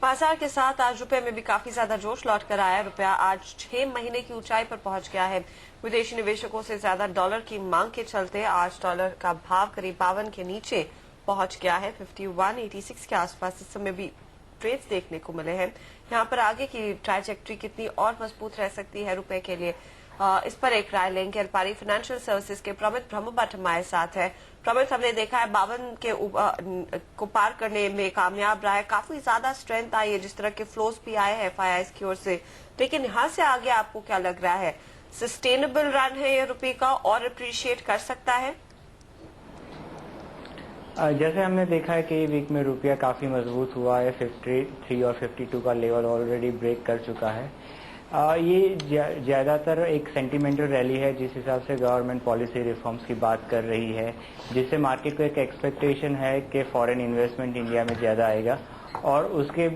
बाजार के साथ आज रुपए में भी काफी ज्यादा जोश लौट कर आया है। रुपया आज 6 महीने की ऊंचाई पर पहुंच गया है। विदेशी निवेशकों से ज्यादा डॉलर की मांग के चलते आज डॉलर का भाव करीब 52 के नीचे पहुंच गया है। 51.86 के आसपास इस समय भी ट्रेड्स देखने को मिले हैं। यहाँ पर आगे की ट्रैजेक्टरी कितनी और मजबूत रह सकती है रुपए के लिए, इस पर एक राय लेंगे। अलपारी फाइनेंशियल सर्विसेज के प्रमित ब्रह्मभट्ट हमारे साथ है। प्रमित, हमने देखा है 52 के को पार करने में कामयाब रहा है, काफी ज्यादा स्ट्रेंथ आई है, जिस तरह के फ्लोज भी आए हैं FIIs की ओर से, लेकिन यहाँ से आगे आपको क्या लग रहा है? सस्टेनेबल रन है ये रुपये का और अप्रिशिएट कर सकता है? जैसे हमने देखा है कि वीक में रुपया काफी मजबूत हुआ है। 53 और 52 का लेवल ऑलरेडी ब्रेक कर चुका है। ये ज्यादातर एक सेंटिमेंटल रैली है, जिस हिसाब से गवर्नमेंट पॉलिसी रिफॉर्म्स की बात कर रही है, जिससे मार्केट को एक एक्सपेक्टेशन है कि फॉरेन इन्वेस्टमेंट इंडिया में ज्यादा आएगा, और उसके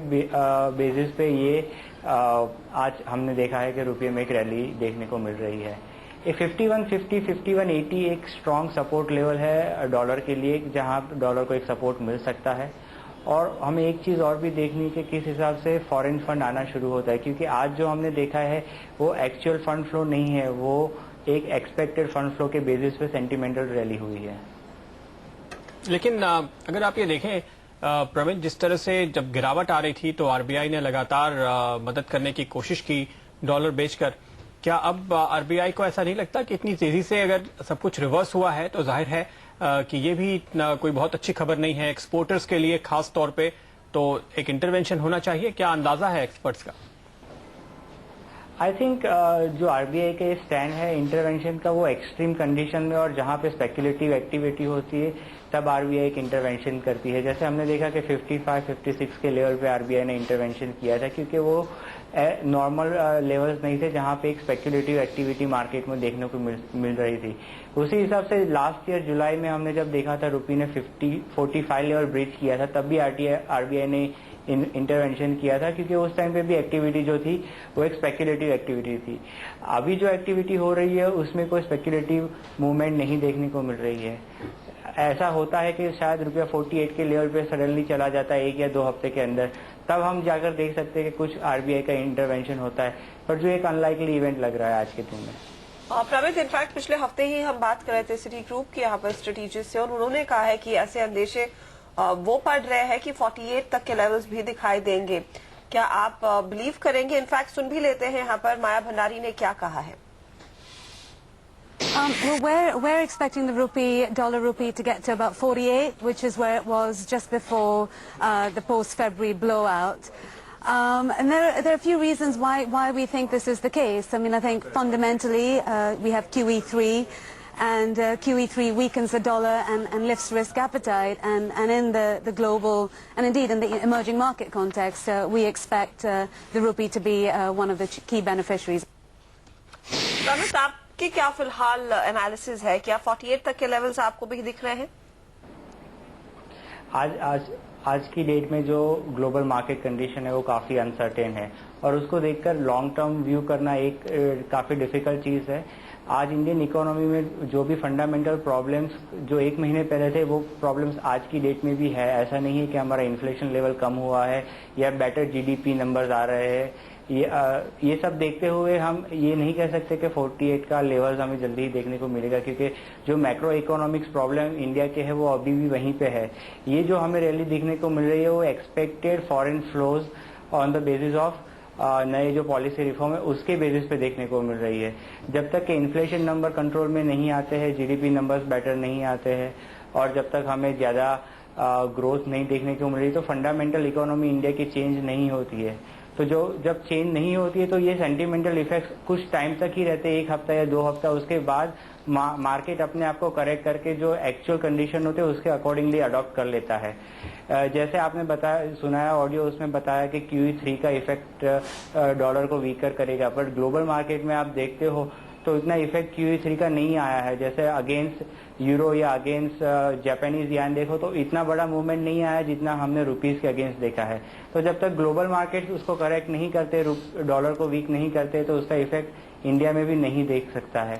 बेसिस पे ये आज हमने देखा है कि रुपये में एक रैली देखने को मिल रही है। ये 5150, 5180 एक स्ट्रॉन्ग सपोर्ट लेवल है डॉलर के लिए, जहां डॉलर को एक सपोर्ट मिल सकता है। और हमें एक चीज और भी देखनी है कि किस हिसाब से फॉरेन फंड आना शुरू होता है, क्योंकि आज जो हमने देखा है वो एक्चुअल फंड फ्लो नहीं है, वो एक एक्सपेक्टेड फंड फ्लो के बेसिस पे सेंटिमेंटल रैली हुई है। लेकिन अगर आप ये देखें प्रमित, जिस तरह से जब गिरावट आ रही थी तो आरबीआई ने लगातार मदद करने की कोशिश की डॉलर बेचकर। क्या अब आरबीआई को ऐसा नहीं लगता कि इतनी तेजी से अगर सब कुछ रिवर्स हुआ है तो जाहिर है कि ये भी कोई बहुत अच्छी खबर नहीं है एक्सपोर्टर्स के लिए, खास तौर पे तो एक इंटरवेंशन होना चाहिए? क्या अंदाजा है एक्सपर्ट्स का? आई थिंक जो आरबीआई का स्टैंड है इंटरवेंशन का, वो एक्सट्रीम कंडीशन में और जहां पे स्पेकुलेटिव एक्टिविटी होती है तब आरबीआई एक इंटरवेंशन करती है। जैसे हमने देखा कि 55-56 के लेवल पे आरबीआई ने इंटरवेंशन किया था, क्योंकि वो नॉर्मल लेवल्स नहीं थे जहां पे एक स्पेकुलेटिव एक्टिविटी मार्केट में देखने को मिल रही थी। उसी हिसाब से लास्ट ईयर जुलाई में हमने जब देखा था रुपये ने 45 लेवल ब्रीच किया था, तब भी आरबीआई ने इंटरवेंशन किया था, क्योंकि उस टाइम पे भी एक्टिविटी जो थी वो एक स्पेकुलेटिव एक्टिविटी थी। अभी जो एक्टिविटी हो रही है उसमें कोई स्पेकुलेटिव मूवमेंट नहीं देखने को मिल रही है। ऐसा होता है कि शायद रुपया 48 के लेवल पे सडनली चला जाता है 1 या 2 हफ्ते के अंदर, तब हम जाकर देख सकते हैं कि कुछ आरबीआई का इंटरवेंशन होता है, पर जो एक अनलाइकली इवेंट लग रहा है आज के दिन में। प्रमित, इनफैक्ट पिछले हफ्ते ही हम बात कर रहे थे सिटी ग्रुप की यहाँ पर स्ट्रेटेजिस्ट से, और उन्होंने कहा है कि ऐसे अंदेशे वो पड़ रहे हैं कि 48 तक के लेवल्स भी दिखाई देंगे। क्या आप बिलीव करेंगे? इनफैक्ट सुन भी लेते हैं यहाँ पर माया भंडारी ने क्या कहा है। Well, we're expecting the dollar rupee to get to about 48, which is where it was just before the post-February blowout. And there are a few reasons why we think this is the case. I mean, I think fundamentally we have QE3, and QE3 weakens the dollar and lifts risk appetite. And in the global, and indeed in the emerging market context, we expect the rupee to be one of the key beneficiaries. कि क्या फिलहाल analysis है, क्या 48 तक के levels आपको भी दिख रहे हैं? आज की डेट में जो ग्लोबल मार्केट कंडीशन है वो काफी अनसर्टेन है, और उसको देखकर लॉन्ग टर्म व्यू करना एक काफी डिफिकल्ट चीज है। आज इंडियन इकोनॉमी में जो भी फंडामेंटल प्रॉब्लम्स जो 1 महीने पहले थे, वो प्रॉब्लम्स आज की डेट में भी है। ऐसा नहीं है कि हमारा इन्फ्लेशन लेवल कम हुआ है या बेटर जीडीपी नंबर्स आ रहे हैं। ये सब देखते हुए हम ये नहीं कह सकते कि 48 का लेवल्स हमें जल्दी ही देखने को मिलेगा, क्योंकि जो मैक्रो इकोनॉमिक्स प्रॉब्लम इंडिया के है वो अभी भी वहीं पे है। ये जो हमें रैली देखने को मिल रही है वो expected foreign flows on the basis of नए जो पॉलिसी रिफॉर्म है उसके बेसिस पे देखने को मिल रही है। जब तक कि इन्फ्लेशन नंबर कंट्रोल में नहीं आते हैं, जीडीपी नंबर्स बेटर नहीं आते हैं, और जब तक हमें ज्यादा ग्रोथ नहीं देखने को मिल रही, तो फंडामेंटल इकोनॉमी इंडिया की चेंज नहीं होती है। तो जब चेंज नहीं होती है तो ये सेंटिमेंटल इफेक्ट्स कुछ टाइम तक ही रहते हैं, 1 हफ्ता या 2 हफ्ता। उसके बाद मार्केट अपने आप को करेक्ट करके जो एक्चुअल कंडीशन होते हैं उसके अकॉर्डिंगली अडॉप्ट कर लेता है। जैसे आपने सुनाया ऑडियो, उसमें बताया कि QE3 का इफेक्ट डॉलर को वीकर करेगा, बट ग्लोबल मार्केट में आप देखते हो तो इतना इफेक्ट QE3 का नहीं आया है। जैसे अगेंस्ट यूरो या अगेंस्ट जापानीज यान देखो तो इतना बड़ा मूवमेंट नहीं आया जितना हमने रुपीस के अगेंस्ट देखा है। तो जब तक ग्लोबल मार्केट उसको करेक्ट नहीं करते, डॉलर को वीक नहीं करते, तो उसका इफेक्ट इंडिया में भी नहीं देख सकता है।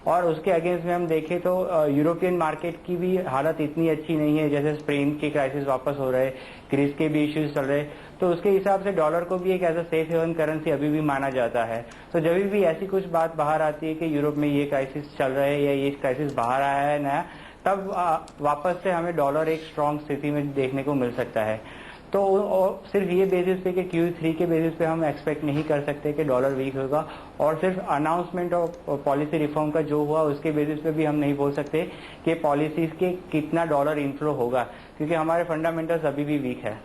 और उसके अगेंस्ट में हम देखें तो यूरोपियन मार्केट की भी हालत इतनी अच्छी नहीं है, जैसे स्पेन के क्राइसिस वापस हो रहे, ग्रीस के भी इश्यूज चल रहे, तो उसके हिसाब से डॉलर को भी एक as a safe haven currency अभी भी माना जाता है। तो जब भी ऐसी कुछ बात बाहर आती है कि यूरोप में ये क्राइसिस चल रहा है या ये क्राइसिस बाहर आया है नया, तब वापस से हमें डॉलर एक स्ट्रांग स्थिति में देखने को मिल सकता है। तो सिर्फ ये बेसिस पे कि Q3 के बेसिस पे हम एक्सपेक्ट नहीं कर सकते कि डॉलर वीक होगा, और सिर्फ अनाउंसमेंट और पॉलिसी रिफॉर्म का जो हुआ उसके बेसिस पे भी हम नहीं बोल सकते कि पॉलिसीज के कितना डॉलर इनफ्लो होगा, क्योंकि हमारे फंडामेंटल्स अभी भी वीक है।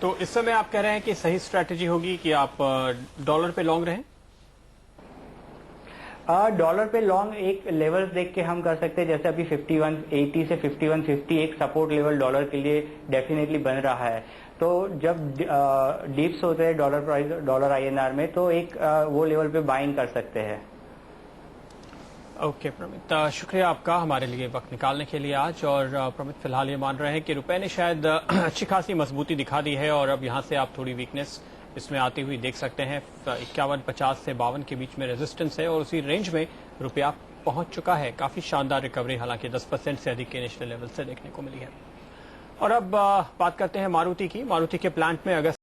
तो इस समय आप कह रहे हैं कि सही स्ट्रैटेजी होगी कि आप डॉलर पे लॉन्ग रहें? डॉलर पे लॉन्ग एक लेवल्स देख के हम कर सकते हैं, जैसे अभी 5180 से 5150 एक सपोर्ट लेवल डॉलर के लिए डेफिनेटली बन रहा है। तो जब डिप्स होते हैं डॉलर प्राइस, डॉलर INR में, तो एक वो लेवल पे बाइंग कर सकते हैं। ओके प्रमित, शुक्रिया आपका हमारे लिए वक्त निकालने के लिए आज। और प्रमित फिलहाल ये मान रहे हैं कि रुपए ने शायद अच्छी खासी मजबूती दिखा दी है और अब यहाँ से आप थोड़ी वीकनेस इसमें आती हुई देख सकते हैं। 51.50 से 52 के बीच में रेजिस्टेंस है और उसी रेंज में रुपया पहुंच चुका है। काफी शानदार रिकवरी हालांकि 10% से अधिक के नेशनल लेवल से देखने को मिली है। और अब बात करते हैं मारुति की। मारुति के प्लांट में अगस्त